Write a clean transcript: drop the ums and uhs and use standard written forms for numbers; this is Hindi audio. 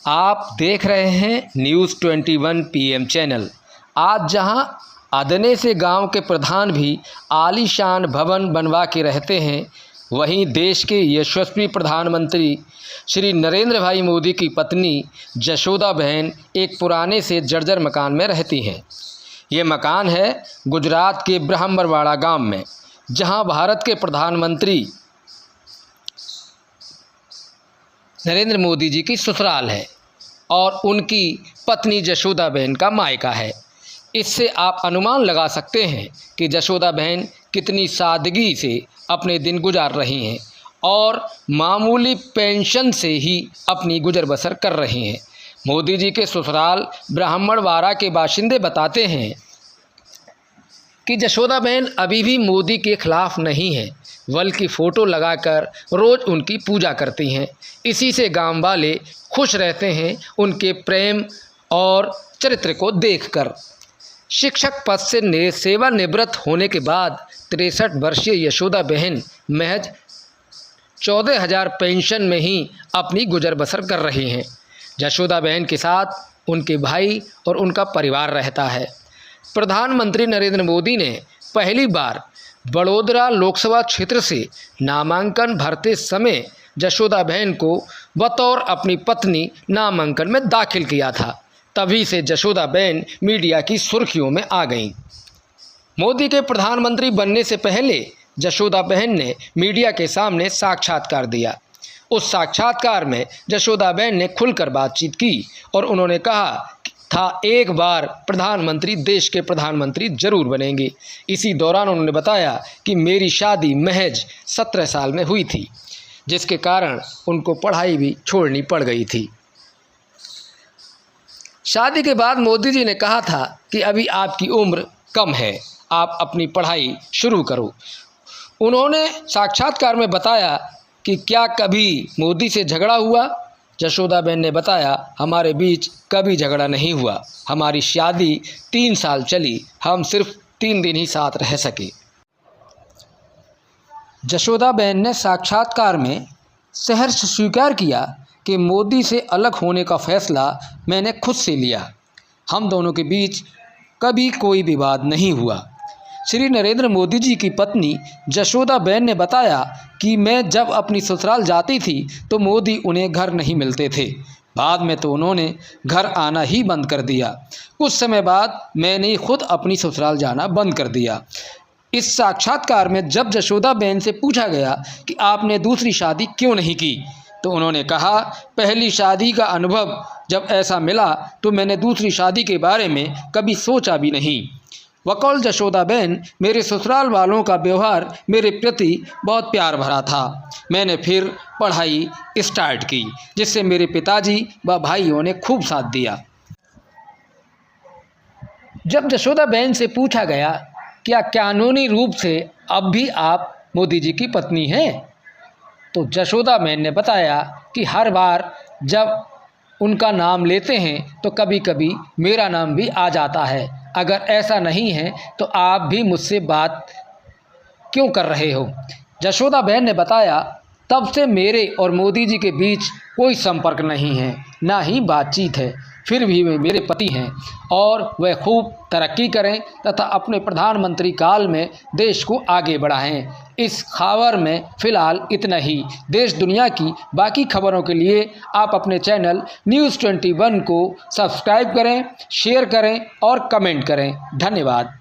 आप देख रहे हैं न्यूज़ 21 PM चैनल। आज जहां अदने से गांव के प्रधान भी आलीशान भवन बनवा के रहते हैं, वहीं देश के यशस्वी प्रधानमंत्री श्री नरेंद्र भाई मोदी की पत्नी जशोदा बहन एक पुराने से जर्जर मकान में रहती हैं। ये मकान है गुजरात के ब्रह्मरवाड़ा गांव में, जहां भारत के प्रधानमंत्री नरेंद्र मोदी जी की ससुराल है और उनकी पत्नी जशोदा बहन का मायका है। इससे आप अनुमान लगा सकते हैं कि जशोदा बहन कितनी सादगी से अपने दिन गुजार रही हैं और मामूली पेंशन से ही अपनी गुजर बसर कर रही हैं। मोदी जी के ससुराल ब्राह्मणवाड़ा के बाशिंदे बताते हैं कि जशोदा बहन अभी भी मोदी के खिलाफ नहीं है, बल्कि फ़ोटो लगाकर रोज़ उनकी पूजा करती हैं। इसी से गांव वाले खुश रहते हैं उनके प्रेम और चरित्र को देखकर। शिक्षक पद से सेवानिवृत्त होने के बाद 63 वर्षीय यशोदा बहन महज 14,000 पेंशन में ही अपनी गुजर बसर कर रही हैं। जशोदा बहन के साथ उनके भाई और उनका परिवार रहता है। प्रधानमंत्री नरेंद्र मोदी ने पहली बार बड़ोदरा लोकसभा क्षेत्र से नामांकन भरते समय जशोदा बहन को बतौर अपनी पत्नी नामांकन में दाखिल किया था। तभी से जशोदा बहन मीडिया की सुर्खियों में आ गईं। मोदी के प्रधानमंत्री बनने से पहले जशोदा बहन ने मीडिया के सामने साक्षात्कार दिया। उस साक्षात्कार में जशोदा बहन ने खुलकर बातचीत की और उन्होंने कहा था एक बार प्रधानमंत्री देश के प्रधानमंत्री जरूर बनेंगे। इसी दौरान उन्होंने बताया कि मेरी शादी महज 17 साल में हुई थी, जिसके कारण उनको पढ़ाई भी छोड़नी पड़ गई थी। शादी के बाद मोदी जी ने कहा था कि अभी आपकी उम्र कम है, आप अपनी पढ़ाई शुरू करो। उन्होंने साक्षात्कार में बताया कि क्या कभी मोदी से झगड़ा हुआ। जशोदा बहन ने बताया, हमारे बीच कभी झगड़ा नहीं हुआ, हमारी शादी 3 साल चली, हम सिर्फ 3 दिन ही साथ रह सके। जशोदा बहन ने साक्षात्कार में सहर्ष स्वीकार किया कि मोदी से अलग होने का फैसला मैंने खुद से लिया, हम दोनों के बीच कभी कोई विवाद नहीं हुआ। श्री नरेंद्र मोदी जी की पत्नी जशोदा बहन ने बताया कि मैं जब अपनी ससुराल जाती थी तो मोदी उन्हें घर नहीं मिलते थे। बाद में तो उन्होंने घर आना ही बंद कर दिया। कुछ समय बाद मैंने खुद अपनी ससुराल जाना बंद कर दिया। इस साक्षात्कार में जब जशोदा बहन से पूछा गया कि आपने दूसरी शादी क्यों नहीं की, तो उन्होंने कहा, पहली शादी का अनुभव जब ऐसा मिला तो मैंने दूसरी शादी के बारे में कभी सोचा भी नहीं। वकौल जशोदा बहन, मेरे ससुराल वालों का व्यवहार मेरे प्रति बहुत प्यार भरा था। मैंने फिर पढ़ाई स्टार्ट की, जिससे मेरे पिताजी व भाइयों ने खूब साथ दिया। जब जशोदा बहन से पूछा गया क्या कानूनी रूप से अब भी आप मोदी जी की पत्नी हैं, तो जशोदा बहन ने बताया कि हर बार जब उनका नाम लेते हैं तो कभी कभी मेरा नाम भी आ जाता है। अगर ऐसा नहीं है तो आप भी मुझसे बात क्यों कर रहे हो। जशोदा बहन ने बताया, तब से मेरे और मोदी जी के बीच कोई संपर्क नहीं है, ना ही बातचीत है। फिर भी वे मेरे पति हैं और वह खूब तरक्की करें तथा अपने प्रधानमंत्री काल में देश को आगे बढ़ाएं। इस खबर में फ़िलहाल इतना ही। देश दुनिया की बाकी खबरों के लिए आप अपने चैनल न्यूज़ 21 को सब्सक्राइब करें, शेयर करें और कमेंट करें। धन्यवाद।